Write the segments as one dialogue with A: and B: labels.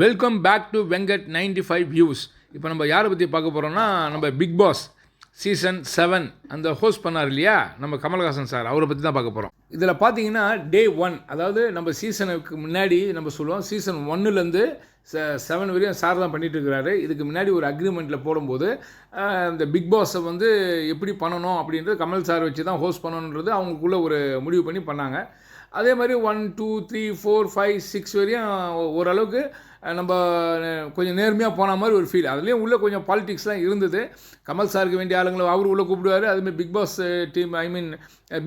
A: Welcome back to Venkat 95 views. இப்போ நம்ம யாரை பற்றி பார்க்க போகிறோம்னா, நம்ம பிக் பாஸ் சீசன் 7 அந்த ஹோஸ்ட் பண்ணார் இல்லையா, நம்ம கமல்ஹாசன் சார், அவரை பற்றி தான் பார்க்க போகிறோம். இதில் பார்த்தீங்கன்னா டே 1, அதாவது நம்ம சீசனுக்கு முன்னாடி நம்ம சொல்லுவோம், சீசன் 1லேருந்து 7 வரையும் சார் தான் பண்ணிகிட்டு இருக்கிறாரு. இதுக்கு முன்னாடி ஒரு அக்ரிமெண்ட்டில் போடும்போது இந்த பிக் பாஸை வந்து எப்படி பண்ணணும் அப்படின்றது கமல் சார் வச்சு தான் ஹோஸ்ட் பண்ணணுன்றது அவங்களுக்குள்ளே ஒரு முடிவு பண்ணி பண்ணாங்க. அதே மாதிரி 1 2 3 4 5 6 வரையும் ஓரளவுக்கு நம்ம கொஞ்சம் நேர்மையாக போன மாதிரி ஒரு ஃபீல். அதுலேயும் உள்ளே கொஞ்சம் பாலிடிக்ஸ்லாம் இருந்தது. கமல் சாருக்கு வேண்டிய ஆளுங்களை அவர் உள்ளே கூப்பிடுவார். அதுமாதிரி பிக் பாஸ் டீம், ஐ மீன்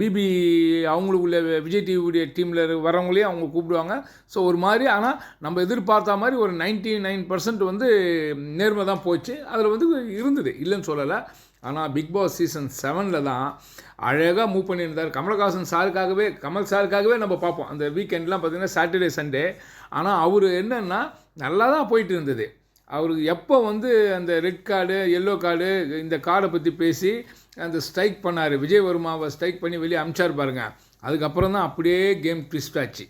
A: பிபி அவங்களுக்குள்ள விஜய் டிவியுடைய டீமில் வரவங்களையும் அவங்க கூப்பிடுவாங்க. ஸோ ஒரு மாதிரி, ஆனால் நம்ம எதிர்பார்த்த மாதிரி ஒரு 99% வந்து நேர்மை தான் போச்சு. அதில் வந்து இருந்தது, இல்லைன்னு சொல்லலை. ஆனால் பிக் பாஸ் சீசன் 7 தான் அழகாக மூவ் பண்ணியிருந்தார். கமல் சாருக்காகவே நம்ம பார்ப்போம். அந்த வீக்கெண்ட்லாம் பார்த்திங்கன்னா சாட்டர்டே சண்டே. ஆனால் அவர் என்னென்னா நல்லா தான் போயிட்டு இருந்தது. அவருக்கு எப்போ வந்து அந்த ரெட் கார்டு எல்லோ கார்டு இந்த கார்டை பற்றி பேசி அந்த ஸ்ட்ரைக் பண்ணார், விஜய் வர்மாவை ஸ்ட்ரைக் பண்ணி வெளியே அமிச்சார் பாருங்கள். அதுக்கப்புறம் தான் அப்படியே கேம் ட்விஸ்ட் ஆச்சு.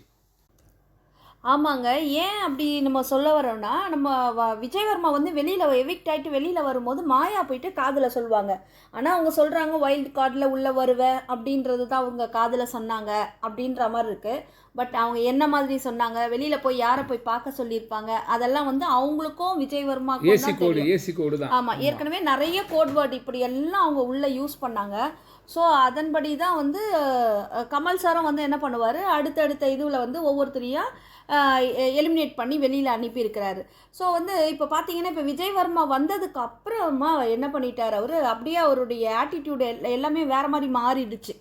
B: ஆமாங்க. ஏன் அப்படி நம்ம சொல்ல வரோன்னா, நம்ம விஜயவர்மா வந்து வெளியில் எவிக்ட் ஆகிட்டு வெளியில் வரும்போது மாயா போயிட்டு காதில் சொல்லுவாங்க. ஆனால் அவங்க சொல்கிறாங்க வைல்டு கார்டில் உள்ளே வருவேன் அப்படின்றது தான் அவங்க காதில் சொன்னாங்க அப்படின்ற மாதிரி இருக்குது. பட் அவங்க என்ன மாதிரி சொன்னாங்க, வெளியில் போய் யாரை போய் பார்க்க சொல்லியிருப்பாங்க, அதெல்லாம் வந்து அவங்களுக்கும் விஜயவர்மாக்கும்
A: ஏசி கோடு தான்.
B: ஆமாம், ஏற்கனவே நிறைய கோட் வேர்டு இப்படி எல்லாம் அவங்க உள்ளே யூஸ் பண்ணாங்க. ஸோ அதன்படி தான் வந்து கமல் சாரும் வந்து என்ன பண்ணுவார், அடுத்தடுத்த இதில் வந்து ஒவ்வொருத்தரையாக எலிமினேட் பண்ணி வெளியில் அனுப்பியிருக்கிறாரு. ஸோ வந்து இப்போ பார்த்தீங்கன்னா, இப்போ விஜயவர்மா வந்ததுக்கு அப்புறமா என்ன பண்ணிட்டார் அவர், அப்படியே அவருடைய ஆட்டிடியூடு எல்லாமே வேறு மாதிரி மாறிடுச்சு.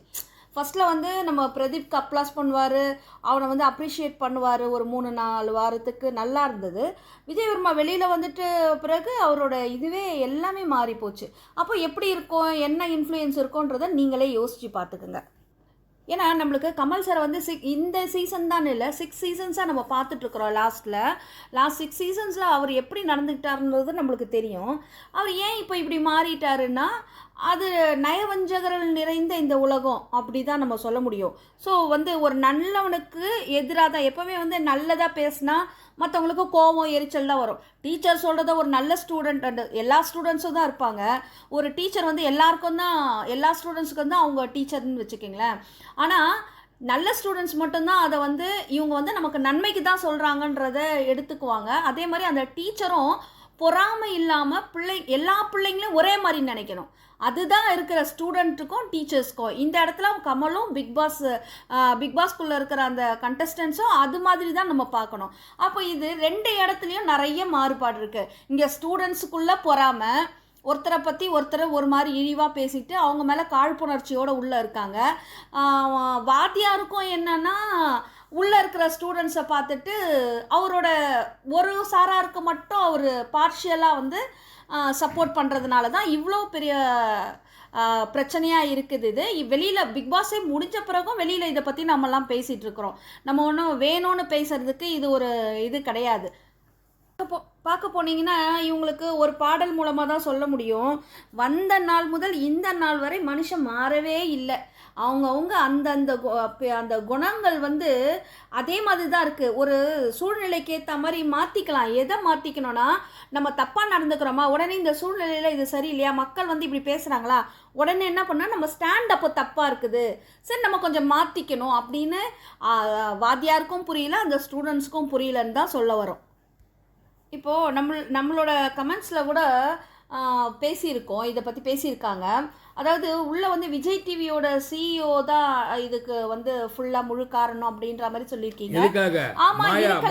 B: ஃபஸ்ட்டில் வந்து நம்ம பிரதீப்க்கு அப்ளாஸ் பண்ணுவார், அவனை வந்து அப்ரிஷியேட் பண்ணுவார். ஒரு 3-4 வாரத்துக்கு நல்லா இருந்தது. விஜயவர்மா வெளியில் வந்துட்டு பிறகு அவரோட இதுவே எல்லாமே மாறி போச்சு. அப்போ எப்படி இருக்கும், என்ன இன்ஃப்ளூயன்ஸ் இருக்கும்ன்றதை நீங்களே யோசித்து பார்த்துக்குங்க. ஏன்னா நம்மளுக்கு கமல் சார் வந்து இந்த சீசன் தான் இல்லை, 6 சீசன்ஸாக நம்ம பார்த்துட்ருக்குறோம். லாஸ்ட் 6 சீசன்ஸில் அவர் எப்படி நடந்துக்கிட்டாருன்றது நம்மளுக்கு தெரியும். அவர் ஏன் இப்போ இப்படி மாறிட்டாருன்னா, அது நயவஞ்சகர்கள் நிறைந்த இந்த உலகம் அப்படி தான் நம்ம சொல்ல முடியும். ஸோ வந்து ஒரு நல்லவனுக்கு எதிராக தான் எப்போவுமே வந்து நல்லதாக பேசினா மற்றவங்களுக்கு கோபம் எரிச்சல் தான் வரும். டீச்சர் சொல்கிறத ஒரு நல்ல ஸ்டூடெண்ட், எல்லா ஸ்டூடெண்ட்ஸும் தான் இருப்பாங்க. ஒரு டீச்சர் வந்து எல்லா ஸ்டூடெண்ட்ஸுக்கும் தான் அவங்க டீச்சர்னு வச்சுக்கிங்களேன். ஆனால் நல்ல ஸ்டூடெண்ட்ஸ் மட்டும்தான் அதை வந்து இவங்க வந்து நமக்கு நன்மைக்கு தான் சொல்கிறாங்கன்றத எடுத்துக்குவாங்க. அதே மாதிரி அந்த டீச்சரும் பொறாமை இல்லாமல் எல்லா பிள்ளைங்களையும் ஒரே மாதிரி நினைக்கணும். அதுதான் இருக்கிற ஸ்டூடெண்ட்டுக்கும் டீச்சர்ஸ்க்கும். இந்த இடத்துல கமலும் பிக் பாஸ்குள்ளே இருக்கிற அந்த கண்டஸ்டன்ஸும் அது மாதிரி தான் நம்ம பார்க்கணும். அப்போ இது 2 இடத்துலையும் நிறைய மாறுபாடு இருக்குது. இங்கே ஸ்டூடெண்ட்ஸுக்குள்ளே பொறாமை, ஒருத்தரை பற்றி ஒருத்தரை ஒரு மாதிரி இழிவாக பேசிட்டு அவங்க மேலே காழ்ப்புணர்ச்சியோடு உள்ளே இருக்காங்க. வாத்தியாருக்கும் என்னென்னா, உள்ளே இருக்கிற ஸ்டூடெண்ட்ஸை பார்த்துட்டு அவரோட ஒரு சாராருக்கு மட்டும் அவர் பார்ஷியலாக வந்து சப்போர்ட் பண்ணுறதுனால தான் இவ்வளோ பெரிய பிரச்சனையாக இருக்குது. இது வெளியில் பிக் பாஸே முடிஞ்ச பிறகும் வெளியில் இதை பற்றி நம்மலாம் பேசிகிட்டு இருக்கிறோம். நம்ம ஒன்றும் வேணும்னு பேசுகிறதுக்கு இது ஒரு இது கிடையாது. பார்க்க போனீங்கன்னா இவங்களுக்கு ஒரு பாடல் மூலமாக தான் சொல்ல முடியும். வந்த நாள் முதல் இந்த நாள் வரை மனுஷன் மாறவே இல்லை. அவங்கவுங்க அந்த குணங்கள் வந்து அதே மாதிரி தான் இருக்குது. ஒரு சூழ்நிலைக்கு ஏற்ற மாதிரி மாற்றிக்கலாம். எதை மாற்றிக்கணும்னா, நம்ம தப்பாக நடந்துக்கிறோமா, உடனே இந்த சூழ்நிலையில் இது சரியில்லையா, மக்கள் வந்து இப்படி பேசுகிறாங்களா, உடனே என்ன பண்ணால் நம்ம ஸ்டாண்ட் அப்போ தப்பாக இருக்குது, சரி நம்ம கொஞ்சம் மாற்றிக்கணும் அப்படின்னு வாத்தியாருக்கும் புரியல, அந்த ஸ்டூடெண்ட்ஸுக்கும் புரியலன்னு தான் சொல்ல வரோம். இப்போது நம்மளோட கமெண்ட்ஸில் கூட பேசியிருக்கோம், இதை பற்றி பேசியிருக்காங்க. அதாவது உள்ளே வந்து விஜய் டிவியோட சிஇஓ தான் இதுக்கு வந்து ஃபுல்லாக முழு காரணம் அப்படின்ற மாதிரி சொல்லியிருக்கீங்க. மாயாக்கு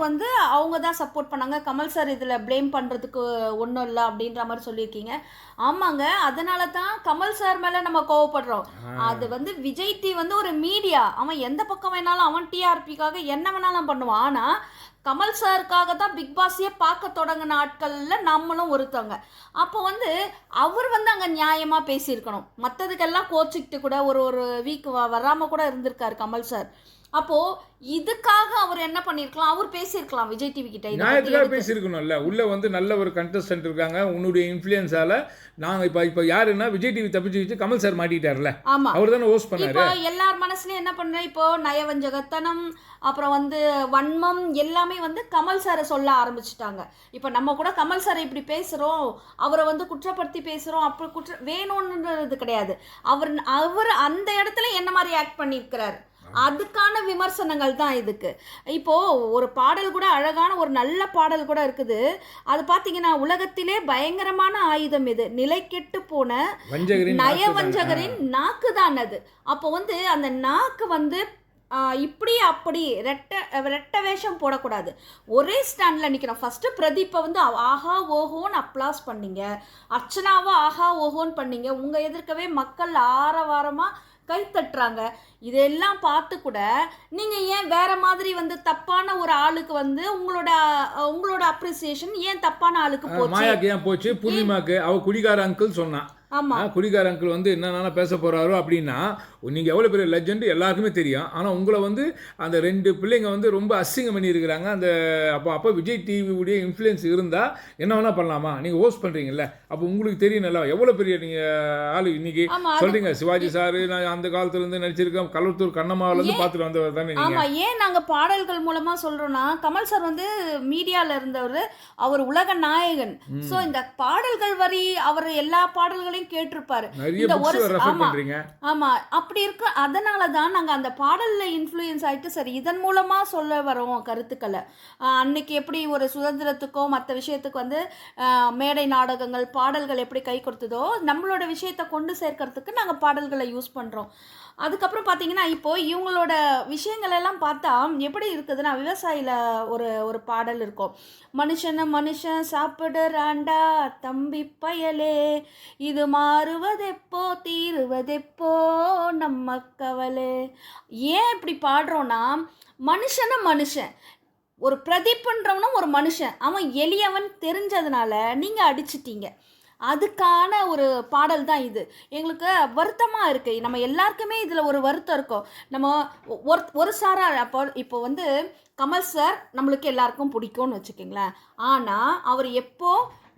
B: வந்து அவங்க தான் சப்போர்ட் பண்ணாங்க, கமல் சார் இதில் ப்ளேம் பண்ணுறதுக்கு ஒன்றும் இல்லை அப்படின்ற மாதிரி சொல்லியிருக்கீங்க. ஆமாங்க, அதனால தான் கமல் சார் மேலே நம்ம கோவப்படுறோம். அது வந்து விஜய் டிவி வந்து ஒரு மீடியா, அவன் எந்த பக்கம் வேணாலும் அவன் டிஆர்பிக்காக என்ன வேணாலும் பண்ணுவான். ஆனால் கமல் சாருக்காக தான் பிக் பாஸையே பார்க்க தொடங்கின ஆட்களில் நம்மளும் ஒருத்தவங்க. அப்போ வந்து அவர் வந்து அங்கே நியாயமாக பேசியிருக்கணும். மற்றதுக்கெல்லாம் கோச்சிக்கிட்டு கூட ஒரு வீக் வராமல் கூட இருந்திருக்காரு கமல் சார். அப்போது இதுக்காக அவர் என்ன பண்ணியிருக்கலாம், அவர் பேசியிருக்கலாம் விஜய் டிவி கிட்ட இதை பத்தி
A: நியாயத்துக்காக
B: எடுத்து.
A: பேசியிருக்கணும்ல. உள்ள வந்து நல்ல ஒரு கண்டஸ்டன்ட் இருக்காங்க. உன்னுடைய இன்ஃப்ளூயன்ஸால நாங்க இப்போ யாருன்னா விஜய் டிவி தப்பிச்சு வச்சு கமல் சார் மாட்டிட்டார்ல.
B: ஆமா.
A: அவர் தானே ஹோஸ்ட் பண்ணாரு.
B: இப்போ எல்லார் மனசுலயும் என்ன பண்றேன், இப்போ நயவஞ்சகத்தனம், அப்புறம் வந்து வன்மம் எல்லாமே வந்து கமல் சாரை சொல்ல ஆரம்பிச்சுட்டாங்க. இப்போ நம்ம கூட கமல் சாரை இப்படி பேசுறோம், அவரை வந்து குற்றப்படுத்தி பேசுறோம், அப்படி வேணும்ன்றது கிடையாது. அவர் அவர் அந்த இடத்துல என்ன மாதிரி ஆக்ட் பண்ணியிருக்கிறார், அதுக்கான விமர்சனங்கள் தான் இதுக்கு. இப்போ ஒரு பாடல் கூட, அழகான ஒரு நல்ல பாடல் கூட இருக்குது. அது பார்த்தீங்கன்னா, உலகத்திலே பயங்கரமான ஆயுதம் இது, நிலை கெட்டு போன நயவஞ்சகரின் நாக்கு தான் அது. அப்போ வந்து அந்த நாக்கு வந்து இப்படி அப்படி ரெட்ட வேஷம் போடக்கூடாது, ஒரே ஸ்டாண்டில் நிற்கணும். ஃபஸ்ட்டு பிரதீப்பை வந்து ஆஹா ஓஹோன்னு அப்ளாஸ் பண்ணீங்க, அர்ச்சனாவா ஆஹா ஓஹோன்னு பண்ணீங்க, உங்கள் எதிர்க்கவே மக்கள் ஆரவாரமாக கை தட்டுறாங்க. இதெல்லாம் பார்த்து கூட நீங்கள் ஏன் வேற மாதிரி வந்து தப்பான ஒரு ஆளுக்கு வந்து உங்களோட அப்ரிசியேஷன் ஏன் தப்பான ஆளுக்கு போச்சு?
A: மாயாக்கு ஏன் போச்சு? பூர்ணிமாக்கு அவ குடிகார அங்கிள் சொன்னான். குடிகார அங்கிள் வந்து என்னென்ன பேச போறாரோ அப்படின்னா, நீங்கள் எவ்வளோ பெரிய லெஜெண்ட் எல்லாருக்குமே தெரியும். ஆனால் உங்களை வந்து அந்த 2 பிள்ளைங்க வந்து ரொம்ப அசிங்கம் பண்ணியிருக்கிறாங்க. அந்த அப்போ விஜய் டிவியுடைய இன்ஃப்ளூயன்ஸ் இருந்தால் என்ன வேணால் பண்ணலாமா? நீங்கள் ஹோஸ்ட் பண்ணுறீங்கல்ல, அப்போ உங்களுக்கு தெரியும் நல்லா எவ்வளோ பெரிய நீங்கள் ஆளு. இன்னைக்கு சொல்கிறீங்க சிவாஜி சார் நான் அந்த காலத்துலேருந்து நடிச்சிருக்கேன், கலத்தூர் கண்ணம்மாவிலேருந்து பார்த்துட்டு வந்தவர் தானே நீங்கள்.
B: ஆமாம், ஏன் நாங்கள் பாடல்கள் மூலமாக சொல்கிறோன்னா, கமல் சார் வந்து மீடியாவில் இருந்தவர், அவர் உலக நாயகன். ஸோ இந்த பாடல்கள் வரி அவர் எல்லா பாடல்களையும் கேட்டிருப்பாரு.
A: நிறைய புக்ஸ் ரெஃபர் பண்றீங்க.
B: ஆமா, அப்படி இருக்கு. அதனால தான் நாங்க அந்த பாடல்ல இன்ஃப்ளூயன்ஸ் ஆயிட்டு சரி இதன் மூலமா சொல்ல வரோம் கருத்துக்களை. அன்னைக்கு எப்படி ஒரு சுதந்திரத்துக்கோ மற்ற விஷயத்துக்கு வந்து மேடை நாடகங்கள் பாடல்கள் எப்படி கை கொடுத்ததோ, நம்மளோட விஷயத்தை கொண்டு சேர்க்கறதுக்கு நாங்கள் பாடல்களை யூஸ் பண்ணுறோம். அதுக்கப்புறம் பார்த்தீங்கன்னா, இப்போது இவங்களோட விஷயங்கள் எல்லாம் பார்த்தா எப்படி இருக்குதுன்னா, விவசாயியில் ஒரு பாடல் இருக்கும், மனுஷன் சாப்பிடுறாண்டா தம்பி பயலே, இது மாறுவதெப்போ தீருவதெப்போ நம்ம கவலை. ஏன் இப்படி பாடுறோன்னா, மனுஷன் ஒரு பிரதீப்ன்றவனும் ஒரு மனுஷன், அவன் எளியவன் தெரிஞ்சதுனால நீங்கள் அடிச்சிட்டீங்க. அதுக்கான ஒரு பாடல் தான் இது. எங்களுக்கு வருத்தமாக இருக்குது. நம்ம எல்லாருக்குமே இதில் ஒரு வருத்தம் இருக்கும். நம்ம ஒரு சாரா இப்போ வந்து கமல் சார் நம்மளுக்கு எல்லாருக்கும் பிடிக்கும்னு வச்சுக்கிங்களேன். ஆனால் அவர் எப்போ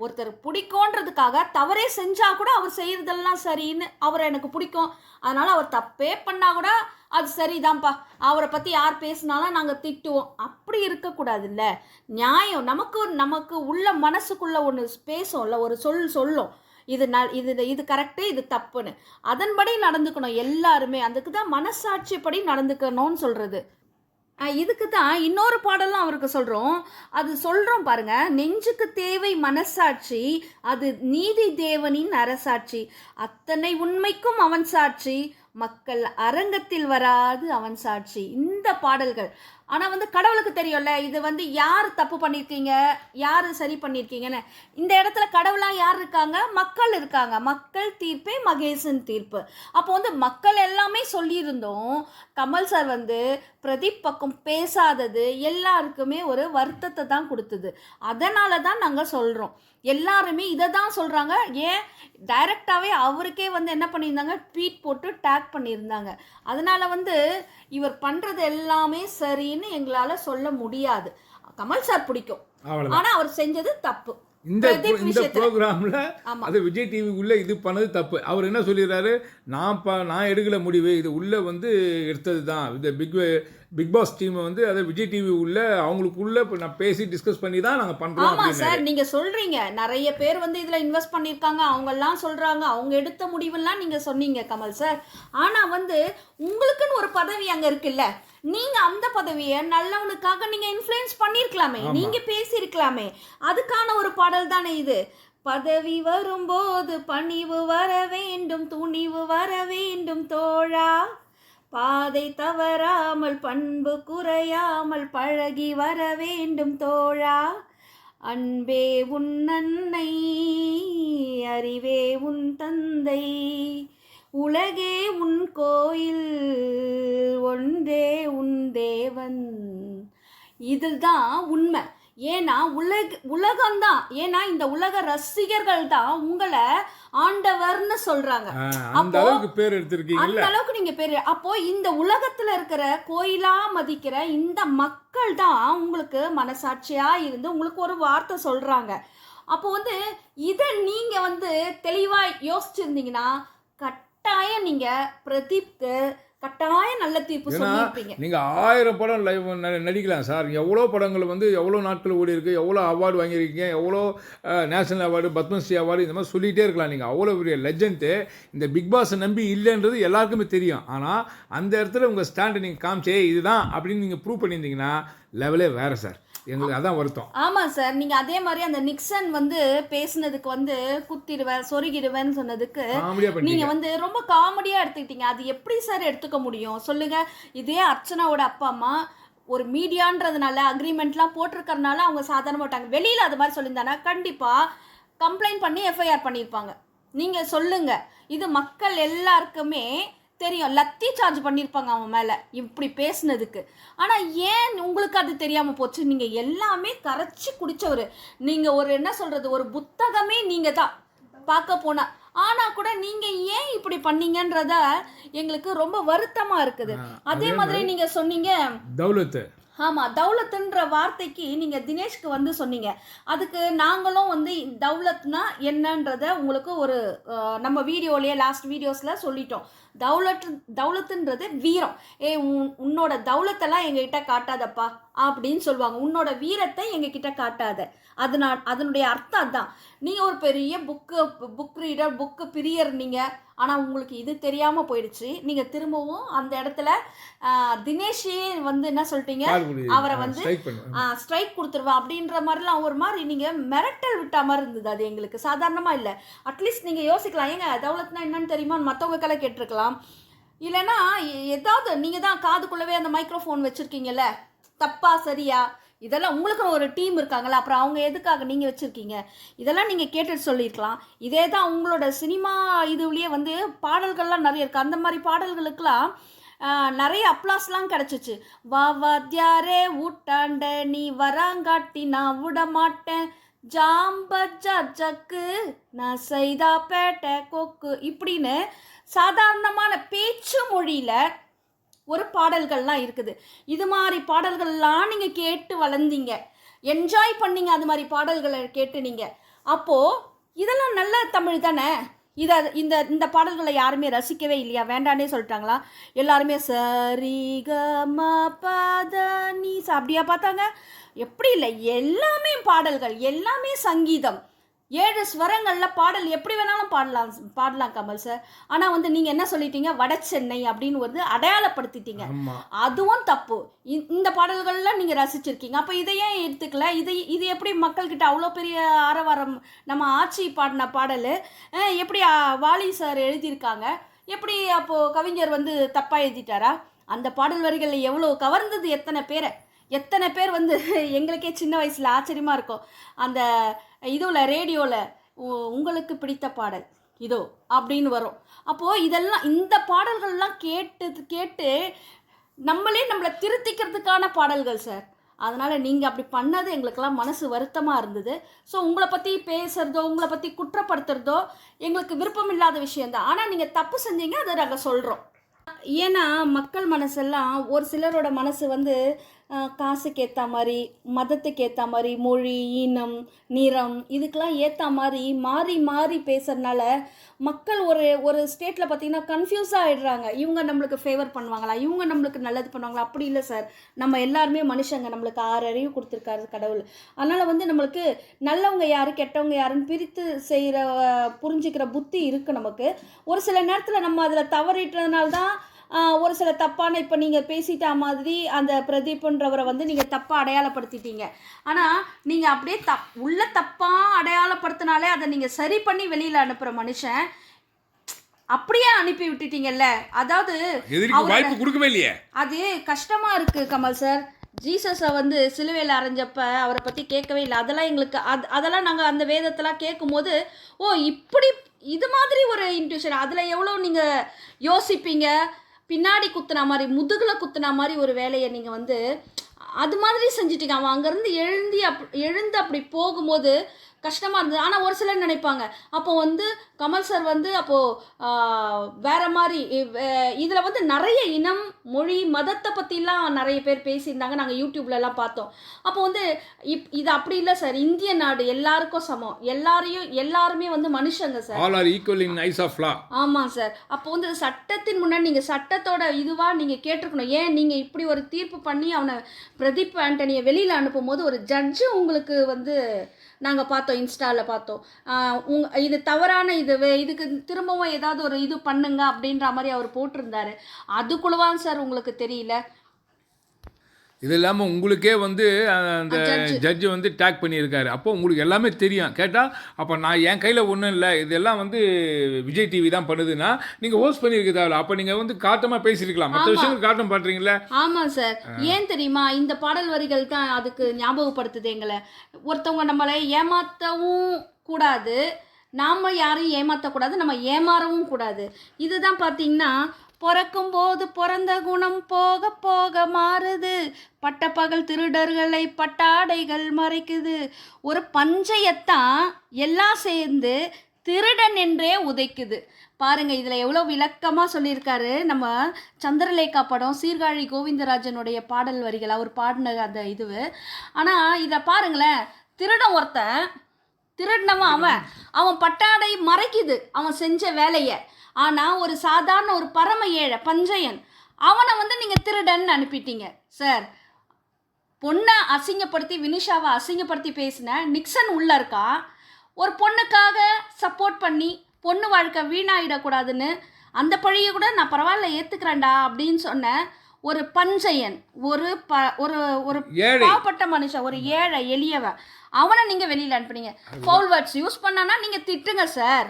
B: ஒருத்தர் பிடிக்கும்ன்றதுக்காக தவறே செஞ்சால் கூட அவர் செய்கிறதெல்லாம் சரின்னு அவர் எனக்கு பிடிக்கும், அதனால் அவர் தப்பே பண்ணால் கூட அது சரிதான்ப்பா, அவரை பற்றி யார் பேசினாலும் நாங்கள் திட்டுவோம், அப்படி இருக்கக்கூடாதுல்ல. நியாயம் நமக்கு உள்ள மனசுக்குள்ளே ஒன்று பேசும்ல, ஒரு சொல்லும், இது கரெக்டு இது தப்புன்னு, அதன்படி நடந்துக்கணும் எல்லாருமே. அதுக்கு தான் மனசாட்சிப்படி நடந்துக்கணும்னு சொல்கிறது. இதுக்கு தான் இன்னொரு பாடலும் அவருக்கு சொல்கிறோம் பாருங்க, நெஞ்சுக்கு தேவை மனசாட்சி, அது நீதி தேவனின் அரசாட்சி, அத்தனை உண்மைக்கும் அவன் சாட்சி, மக்கள் அரங்கத்தில் வராது அவன் சாட்சி. இந்த பாடல்கள் ஆனால் வந்து கடவுளுக்கு தெரியும்ல, இது வந்து யார் தப்பு பண்ணியிருக்கீங்க யார் சரி பண்ணியிருக்கீங்கன்னு. இந்த இடத்துல கடவுளாக யார் இருக்காங்க? மக்கள் இருக்காங்க. மக்கள் தீர்ப்பே மகேசன் தீர்ப்பு. அப்போ வந்து மக்கள் எல்லாமே சொல்லியிருந்தோம். கமல் சார் வந்து பிரதீப் பக்கம் பேசாதது எல்லாருக்குமே ஒரு வருத்தத்தை தான் கொடுத்தது. அதனால தான் நாங்கள் சொல்கிறோம். எல்லாருமே இதை தான் சொல்கிறாங்க. ஏன் டைரெக்டாகவே அவருக்கே வந்து என்ன பண்ணியிருந்தாங்க, ட்வீட் போட்டு டேக் பண்ணியிருந்தாங்க. அதனால் வந்து இவர் பண்ணுறது எல்லாமே சரின்னு எங்களால் சொல்ல முடியாது. கமல் சார் பிடிக்கும், ஆனால் அவர் செஞ்சது தப்பு.
A: இந்த ப்ரோக்ராமில் அது விஜய் டிவி உள்ள இது பண்ணது தப்பு. அவர் என்ன சொல்லிடுறாரு, நான் எடுக்கல முடிவு, இது உள்ள வந்து எடுத்தது தான், இந்த பிக் பாஸ் டீம் வந்து அதை விஜய் டிவி உள்ள அவங்களுக்குள்ள நான் பேசி டிஸ்கஸ் பண்ணி தான் நாங்கள் பண்ணுறோம்.
B: ஆமாம் சார், நீங்கள் சொல்கிறீங்க நிறைய பேர் வந்து இதில் இன்வெஸ்ட் பண்ணியிருக்காங்க, அவங்கெல்லாம் சொல்கிறாங்க, அவங்க எடுத்த முடிவெல்லாம் நீங்கள் சொன்னீங்க கமல் சார். ஆனால் வந்து உங்களுக்குன்னு ஒரு பதவி அங்கே இருக்குல்ல, நீங்கள் அந்த பதவியை நல்லவனுக்காக நீங்கள் இன்ஃப்ளூயன்ஸ் பண்ணியிருக்கலாமே, நீங்கள் பேசியிருக்கலாமே. அதுக்கான ஒரு பாடல் தானே இது. பதவி வரும்போது பணிவு வர வேண்டும், துணிவு வர வேண்டும் தோழா, பாதை தவறாமல் பண்பு குறையாமல் பழகி வர வேண்டும் தோழா, அன்பே உன் அன்னை அறிவே உன் தந்தை, உலகே உன் கோயில் ஒன்றே உன் தேவன். இதுதான் உண்மை. ஏன்னா உலகம்தான், ஏன்னா இந்த உலக ரசிகர்கள் தான் உங்களை ஆண்டவர்னு சொல்றாங்க.
A: அந்த அளவுக்கு பேர் எடுத்திருக்கீங்க,
B: அந்த அளவுக்கு நீங்க பேர். அப்போ இந்த உலகத்துல இருக்கிற கோயிலா மதிக்கிற இந்த மக்கள் தான் உங்களுக்கு மனசாட்சியா இருந்து உங்களுக்கு ஒரு வார்த்தை சொல்றாங்க. அப்போ வந்து இதை நீங்க வந்து தெளிவா யோசிச்சிருந்தீங்கன்னா கட்டாயம் நீங்க பிரதீப்க்கு கட்டாயம் நல்ல தீர்ப்பு சொல்லியிருப்பீங்க.
A: நீங்கள் 1000 படம் லைவ் நடிக்கலாம் சார். எவ்வளோ படங்கள் வந்து எவ்வளோ நாட்கள் ஓடி இருக்கு, எவ்வளோ அவார்டு வாங்கியிருக்கீங்க, எவ்வளோ நேஷனல் அவார்டு, பத்மஸ்ரீ அவார்டு, இந்த மாதிரி சொல்லிகிட்டே இருக்கலாம். நீங்கள் அவ்வளோ பெரிய லெஜெண்ட்டு. இந்த பிக் பாஸை நம்பி இல்லைன்றது எல்லாருக்குமே தெரியும். ஆனால் அந்த இடத்துல உங்கள் ஸ்டாண்டை நீங்கள் காமிச்சே இதுதான் அப்படின்னு நீங்கள் ப்ரூவ் பண்ணியிருந்தீங்கன்னா லெவலே வேறு சார். எங்களுக்கு அதான் வருத்தம்.
B: ஆமாம் சார், நீங்கள் அதே மாதிரி அந்த நிக்சன் வந்து பேசுனதுக்கு வந்து குத்திடுவேன் சொருகிடுவேன்னு சொன்னதுக்கு நீங்கள் வந்து ரொம்ப காமெடியாக எடுத்துக்கிட்டீங்க. அது எப்படி சார் எடுத்துக்க முடியும் சொல்லுங்க? இதே அர்ச்சனாவோட அப்பா அம்மா ஒரு மீடியான்றதுனால அக்ரிமெண்ட்லாம் போட்டிருக்கறனால அவங்க சாதாரண போட்டாங்க. வெளியில் அது மாதிரி சொல்லியிருந்தாங்கன்னா கண்டிப்பாக கம்ப்ளைண்ட் பண்ணி எஃப்ஐஆர் பண்ணியிருப்பாங்க. நீங்கள் சொல்லுங்கள், இது மக்கள் எல்லாருக்குமே தெரியும். லத்தி சார்ஜ் பண்ணியிருப்பாங்க அவன் மேலே இப்படி பேசுனதுக்கு. ஆனால் ஏன் உங்களுக்கு அது தெரியாமல் போச்சு? நீங்கள் எல்லாமே கரைச்சி குடித்தவர். நீங்கள் ஒரு என்ன சொல்கிறது, ஒரு புத்தகமே நீங்கள் தான் பார்க்க போனால். ஆனால் கூட நீங்கள் ஏன் இப்படி பண்ணீங்கன்றத எங்களுக்கு ரொம்ப வருத்தமாக இருக்குது. அதே மாதிரி நீங்கள் சொன்னீங்க தௌலத்து. ஆமாம், தௌலத்துன்ற வார்த்தைக்கு நீங்கள் தினேஷ்க்கு வந்து சொன்னீங்க. அதுக்கு நாங்களும் வந்து தௌலத்னா என்னன்றத உங்களுக்கு ஒரு நம்ம வீடியோலேயே லாஸ்ட் வீடியோஸில் சொல்லிட்டோம். தௌலத்துன்றது வீரம். உன்னோட தௌலத்தெல்லாம் எங்ககிட்ட காட்டாதப்பா அப்படின்னு சொல்லுவாங்க. உன்னோட வீரத்தை எங்ககிட்ட காட்டாத. அதனுடைய அர்த்தம் அதுதான். நீங்கள் ஒரு பெரிய புக் ரீடர், புக்கு பிரியர் நீங்கள். ஆனால் உங்களுக்கு இது தெரியாமல் போயிடுச்சு. நீங்கள் திரும்பவும் அந்த இடத்துல தினேஷே வந்து என்ன சொல்லிட்டீங்க, அவரை வந்து ஸ்ட்ரைக் கொடுத்துருவா அப்படின்ற மாதிரிலாம் ஒரு மாதிரி நீங்கள் மிரட்டல் விட்ட மாதிரி இருந்தது. அது எங்களுக்கு சாதாரணமாக இல்லை. அட்லீஸ்ட் நீங்கள் யோசிக்கலாம், ஏங்க தௌலத்னா என்னன்னு தெரியுமா, மற்றவங்களுக்கெல்லாம் கேட்டிருக்கலாம். இல்லைன்னா ஏதாவது நீங்கள் தான் காதுக்குள்ளவே அந்த மைக்ரோஃபோன் வச்சுருக்கீங்கல்ல, தப்பா சரியா இதெல்லாம் உங்களுக்குன்னு ஒரு டீம் இருக்காங்களா, அப்புறம் அவங்க எதுக்காக நீங்கள் வச்சுருக்கீங்க, இதெல்லாம் நீங்கள் கேட்டுட்டு சொல்லியிருக்கலாம். இதே தான் உங்களோட சினிமா இதுலேயே வந்து பாடல்கள்லாம் நிறைய இருக்குது. அந்த மாதிரி பாடல்களுக்கெல்லாம் நிறைய அப்ளாஸ்லாம் கிடச்சிச்சு. வா வாத்தியாரே ஊட்டாண்ட நீ வராங்காட்டி நான் விட மாட்டேன், ஜாம்பஜக்கு நான் செய்தா பேட்டை கொக்கு இப்படின்னு சாதாரணமான பேச்சு மொழியில் ஒரு பாடல்கள்லாம் இருக்குது. இது மாதிரி பாடல்கள்லாம் நீங்கள் கேட்டு வளர்ந்தீங்க, என்ஜாய் பண்ணீங்க. அது மாதிரி பாடல்களை கேட்டு நீங்கள் அப்போது இதெல்லாம் நல்ல தமிழ் தானே. இந்த பாடல்களை யாருமே ரசிக்கவே இல்லையா, வேண்டானே சொல்லிட்டாங்களா? எல்லாருமே சரிகமா பதனி அப்படியா பார்த்தாங்க? எப்படி இல்லை, எல்லாமே பாடல்கள், எல்லாமே சங்கீதம். 7 ஸ்வரங்களில் பாடல் எப்படி வேணாலும் பாடலாம் கமல் சார். ஆனால் வந்து நீங்கள் என்ன சொல்லிட்டீங்க, வட சென்னை அப்படின்னு வந்து அடையாளப்படுத்திட்டீங்க. அதுவும் தப்பு. இந்த பாடல்கள்லாம் நீங்கள் ரசிச்சிருக்கீங்க. அப்போ இதையே எடுத்துக்கல. இது எப்படி மக்கள்கிட்ட அவ்வளோ பெரிய ஆரவாரம், நம்ம ஆட்சி பாடின பாடல் எப்படி வாலி சார் எழுதியிருக்காங்க, எப்படி அப்போது கவிஞர் வந்து தப்பாக எழுதிட்டாரா? அந்த பாடல் வரிகளில் எவ்வளோ கவர்ந்தது எத்தனை பேர் வந்து எங்களுக்கே சின்ன வயசில் ஆச்சரியமாக இருக்கும். அந்த இதுவில் ரேடியோவில் உங்களுக்கு பிடித்த பாடல் இதோ அப்படின்னு வரும். அப்போது இதெல்லாம் இந்த பாடல்கள்லாம் கேட்டு நம்மளை திருத்திக்கிறதுக்கான பாடல்கள் சார். அதனால் நீங்கள் அப்படி பண்ணது எங்களுக்கெல்லாம் மனசு வருத்தமாக இருந்தது. ஸோ உங்களை பற்றி பேசுகிறதோ உங்களை பற்றி குற்றப்படுத்துறதோ எங்களுக்கு விருப்பம் இல்லாத விஷயந்தான். ஆனால் நீங்கள் தப்பு செஞ்சீங்க, அதை நாங்கள் சொல்கிறோம். ஏன்னா மக்கள் மனசெல்லாம் ஒரு சிலரோட மனசு வந்து காசுக்கு ஏற்ற மாதிரி, மதத்துக்கு ஏற்ற மாதிரி, மொழி, இனம், நிறம் இதுக்கெல்லாம் ஏற்ற மாதிரி மாறி மாறி பேசுறதுனால மக்கள் ஒரு ஸ்டேட்டில் பார்த்திங்கன்னா கன்ஃபியூஸாக ஆகிடுறாங்க. இவங்க நம்மளுக்கு ஃபேவர் பண்ணுவாங்களா, இவங்க நம்மளுக்கு நல்லது பண்ணுவாங்களா? அப்படி இல்லை சார். நம்ம எல்லாருமே மனுஷங்க, நம்மளுக்கு 6 அறிவு கொடுத்துருக்காரு கடவுள். அதனால் வந்து நம்மளுக்கு நல்லவங்க யார் கெட்டவங்க யாருன்னு பிரித்து புரிஞ்சுக்கிற புத்தி இருக்குது நமக்கு. ஒரு சில நேரத்தில் நம்ம அதில் தவறிட்டதுனால தான் ஒரு சில தப்பான, இப்போ நீங்கள் பேசிட்டா மாதிரி அந்த பிரதீப்ன்றவரை வந்து நீங்கள் தப்பாக அடையாளப்படுத்திட்டீங்க. ஆனால் நீங்கள் அப்படியே உள்ள தப்பாக அடையாளப்படுத்தினாலே அதை நீங்கள் சரி பண்ணி வெளியில் அனுப்புகிற மனுஷன் அப்படியே அனுப்பி விட்டுட்டீங்கல்ல. அதாவது
A: வாய்ப்பு கொடுக்கவே இல்லையே. அது
B: கஷ்டமாக இருக்குது கமல் சார். ஜீசஸை வந்து சிலுவையில் அரைஞ்சப்ப அவரை பற்றி கேட்கவே இல்லை. அதெல்லாம் எங்களுக்கு அதெல்லாம் நாங்கள் அந்த வேதத்தெல்லாம் கேட்கும்போது இப்படி இது மாதிரி ஒரு இன்ட்யூஷன் அதில் எவ்வளோ நீங்கள் யோசிப்பீங்க. பின்னாடி குத்துன மாதிரி முதுகில் குத்துன மாதிரி ஒரு வேலையை நீங்கள் வந்து அது மாதிரி செஞ்சுட்டீங்க. அவன் அங்கேருந்து எழுந்து அப்படி போகும்போது கஷ்டமாக இருந்தது. ஆனால் ஒரு சிலர் நினைப்பாங்க அப்போ வந்து கமல் சார் வந்து அப்போது வேறு மாதிரி இதில் வந்து நிறைய இனம் மொழி மதத்தை பற்றிலாம் நிறைய பேர் பேசியிருந்தாங்க. நாங்கள் யூடியூப்லலாம் பார்த்தோம். அப்போ வந்து இது அப்படி இல்லை சார். இந்திய நாடு எல்லாருக்கும் சமம், எல்லாருமே வந்து மனுஷங்க sir.
A: All are equal in eyes of law.
B: ஆமாம் சார். அப்போ வந்து சட்டத்தின் முன்னாடி நீங்கள் சட்டத்தோட இதுவாக நீங்கள் கேட்டிருக்கணும். ஏன் நீங்கள் இப்படி ஒரு தீர்ப்பு பண்ணி அவனை பிரதீப் ஆண்டனியை வெளியில் அனுப்பும்போது ஒரு ஜட்ஜு உங்களுக்கு வந்து நாங்கள் பார்த்தோம், இன்ஸ்டாவில் பார்த்தோம். இது தவறான இதுக்கு திரும்பவும் ஏதாவது ஒரு இது பண்ணுங்க அப்படின்ற மாதிரி அவர் போட்டிருந்தாரு. அதுக்குள்ளவான் சார் உங்களுக்கு தெரியல.
A: இது இல்லாமல் உங்களுக்கே வந்து அந்த ஜட்ஜு வந்து டேக் பண்ணியிருக்காரு. அப்போ உங்களுக்கு எல்லாமே தெரியும். கேட்டால் அப்போ நான் என் கையில் ஒன்றும் இல்லை, இதெல்லாம் வந்து விஜய் டிவி தான் பண்ணுதுன்னா நீங்கள் ஹோஸ்ட் பண்ணியிருக்க தேவையில்ல. அப்போ நீங்கள் வந்து காட்டமாக பேசியிருக்கலாம். மற்ற விஷயங்கள் காட்டம் பண்ணுறீங்களே.
B: ஆமாம் சார். ஏன் தெரியுமா, இந்த பாடல் வரிகள் தான் அதுக்கு ஞாபகப்படுத்துது எங்களை. ஒருத்தவங்க நம்மளை ஏமாற்றவும் கூடாது, நாம் யாரையும் ஏமாற்றக்கூடாது, நம்ம ஏமாறவும் கூடாது. இதுதான் பார்த்தீங்கன்னா, பிறக்கும்போது பிறந்த குணம் போக போக மாறுது, பட்டப்பகல் திருடர்களை பட்டாடைகள் மறைக்குது, ஒரு பஞ்சையத்தான் எல்லாம் சேர்ந்து திருடன் என்றே உதைக்குது. பாருங்க, இதில் எவ்வளோ விளக்கமாக சொல்லியிருக்காரு. நம்ம சந்திரலேகா படம் சீர்காழி கோவிந்தராஜனுடைய பாடல் வரிகள் அவர் பாடின அந்த இதுவு. ஆனால் இதை பாருங்களேன், திருடன் ஒருத்தன், திருடினவன் அவன் பட்டாடை மறைக்குது அவன் செஞ்ச வேலையை. ஆனால் ஒரு சாதாரண ஒரு பரம ஏழை பஞ்சையன் அவனை வந்து நீங்கள் திருடன்னு அனுப்பிட்டீங்க சார். பொண்ணை அசிங்கப்படுத்தி வினிஷாவை அசிங்கப்படுத்தி பேசின நிக்சன் உள்ளே இருக்கா. ஒரு பொண்ணுக்காக சப்போர்ட் பண்ணி பொண்ணு வாழ்க்கை வீணாயிடக்கூடாதுன்னு அந்த பழியை கூட நான் பரவாயில்ல ஏற்றுக்கிறேன்டா அப்படின்னு சொன்ன ஒரு பஞ்சையன், ஒரு ஒரு பாவப்பட்ட மனுஷன், ஒரு ஏழை எளியவன், அவனை நீங்கள் வெளியில் அனுப்புனீங்க. ஃபவுல் வேர்ட்ஸ் யூஸ் பண்ணானா நீங்கள் திட்டுங்க சார்,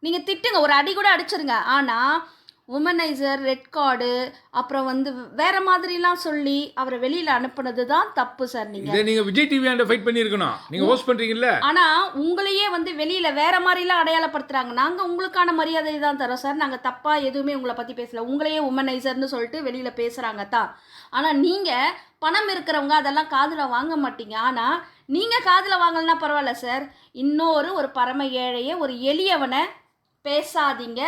B: நீங்கள் திட்டுங்க, ஒரு அடி கூட அடிச்சிருங்க. ஆனால் உமனைசர், ரெட் கார்டு, அப்புறம் வந்து வேறு மாதிரிலாம் சொல்லி அவரை வெளியில் அனுப்புனது தான் தப்பு சார்.
A: நீங்கள் விஜய் டிவி ஃபைட் பண்ணியிருக்கணும், நீங்கள் ஹோஸ்ட் பண்ணுறீங்கல்ல.
B: ஆனால் உங்களையே வந்து வெளியில் வேறு மாதிரிலாம் அடையாளப்படுத்துகிறாங்க. நாங்கள் உங்களுக்கான மரியாதை தான் தரோம் சார், நாங்கள் தப்பாக எதுவுமே உங்களை பற்றி பேசலை. உங்களையே உமனைசர்னு சொல்லிட்டு வெளியில் பேசுகிறாங்க தான். ஆனால் நீங்கள் பணம் இருக்கிறவங்க அதெல்லாம் காதில் வாங்க மாட்டீங்க. ஆனால் நீங்கள் காதில் வாங்கலன்னா பரவாயில்ல சார், ஒரு பரம ஏழையை, ஒரு எளியவனை பேசாதீங்க,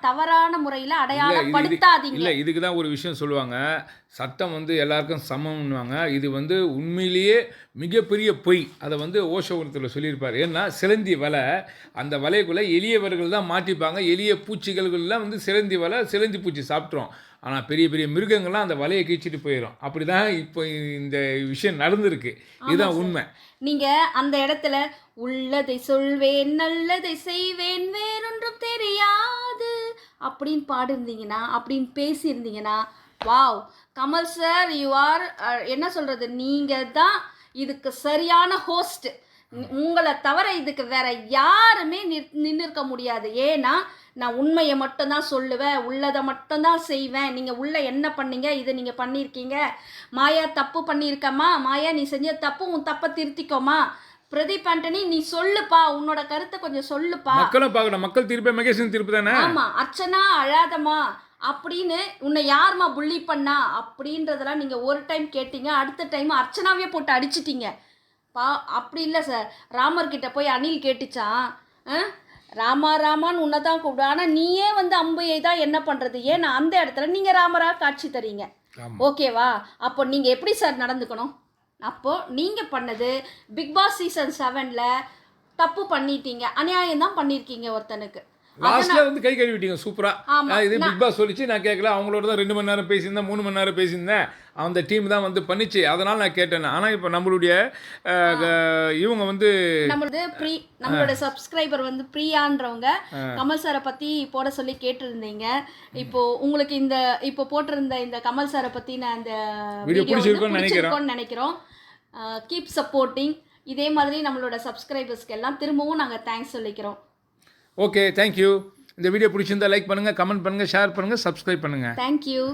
B: தவறான முறையில் அடையாளப்படுத்தாதீங்க.
A: இல்லை, இதுக்கு தான் ஒரு விஷயம் சொல்லுவாங்க, சட்டம் வந்து எல்லாருக்கும் சமம்னுவாங்க. இது வந்து உண்மையிலேயே மிகப்பெரிய பொய். அதை வந்து ஓஷோவரத்தில் சொல்லியிருப்பார். ஏன்னா சிலந்தி வலை, அந்த வலைக்குள்ளே எளியவர்கள் தான் மாட்டிப்பாங்க. எளிய பூச்சிகள்லாம் வந்து சிலந்தி வலை, சிலந்தி பூச்சி சாப்பிட்றோம். ஆனால் பெரிய பெரிய மிருகங்கள்லாம் அந்த வலையை கீச்சிட்டு போயிடும். அப்படி தான் இப்போ இந்த விஷயம் நடந்திருக்கு. இதுதான் உண்மை.
B: நீங்கள் அந்த இடத்துல உள்ளதை சொல்வேன், நல்லதை செய்வேன், வேறொன்றும் தெரியாது அப்படின்னு பாடிருந்தீங்கன்னா, அப்படின்னு பேசியிருந்தீங்கன்னா, wow Kamal sir, you are என்ன சொல்கிறது, நீங்கள் தான் இதுக்கு சரியான ஹோஸ்ட். உங்களை தவிர இதுக்கு வேற யாருமே நின்றுருக்க முடியாது. ஏன்னா நான் உண்மையை மட்டும்தான் சொல்லுவேன், உள்ளதை மட்டும்தான் செய்வேன். நீங்கள் உள்ள என்ன பண்ணீங்க, இது நீங்கள் பண்ணியிருக்கீங்க, மாயா தப்பு பண்ணியிருக்கம்மா, மாயா நீ செஞ்ச தப்பு, உன் தப்பை திருத்திக்கோமா, பிரதீப் ஆண்டனி நீ சொல்லுப்பா, உன்னோட கருத்தை கொஞ்சம் சொல்லுப்பா.
A: மக்களும் பார்க்கணும், மக்கள் தீர்ப்பு மகேசன் தீர்ப்பு தானே.
B: ஆமாம், அர்ச்சனா அழாதம்மா அப்படின்னு உன்னை யாருமா புள்ளி பண்ணா அப்படின்றதெல்லாம் நீங்கள் ஒரு டைம் கேட்டீங்க, அடுத்த டைம் அர்ச்சனாவே போட்டு அடிச்சிட்டீங்க. அப்படி இல்லை சார். ராமர்கிட்ட போய் அணில் கேட்டுச்சான், ராமா ராமான்னு உன்னை தான் கூப்பிடு, ஆனால் நீயே வந்து அம்பையை தான் என்ன பண்ணுறது. ஏன்னா அந்த இடத்துல நீங்கள் ராமராக காட்சி தரீங்க. ஓகேவா? அப்போ நீங்கள் எப்படி சார் நடந்துக்கணும்? அப்போது நீங்கள் பண்ணது பிக் பாஸ் சீசன் 7ல் தப்பு பண்ணிட்டீங்க, அநியாயம் தான் பண்ணியிருக்கீங்க ஒருத்தனுக்கு.
A: லாஸ்ட்டில் வந்து கை கழுவிட்டீங்க சூப்பராக. இது பிக் பாஸ் சொல்லிச்சு, நான் கேட்கல. அவங்களோட தான் 2 மணி நேரம் பேசியிருந்தேன், 3 மணி நேரம் பேசியிருந்தேன். அந்த டீம் தான் வந்து பண்ணிச்சு, அதனால் நான் கேட்டேன். ஆனால் இப்போ நம்மளுடைய இவங்க வந்து
B: நம்மளோட சப்ஸ்கிரைபர் வந்து பிரியான்றவங்க கமல் சாரை பற்றி போட சொல்லி கேட்டிருந்தீங்க. இப்போ உங்களுக்கு இந்த இப்போ போட்டிருந்த இந்த கமல் சாரை பற்றி நான் இந்த
A: வீடியோ பிடிச்சிருக்கோன்னு
B: நினைக்கிறோம். Keep supporting. இதே மாதிரி நம்மளோட சப்ஸ்கிரைபர்ஸ்க்கு எல்லாம் திரும்பவும் நாங்கள் தேங்க்ஸ் சொல்லிக்கிறோம்.
A: Okay, thank you. இந்த வீடியோ பிடிச்சிருந்தா லைக் பண்ணுங்கள், கமெண்ட் பண்ணுங்கள், ஷேர் பண்ணுங்கள், சப்ஸ்கிரைப் பண்ணுங்கள்.
B: தேங்க்யூ.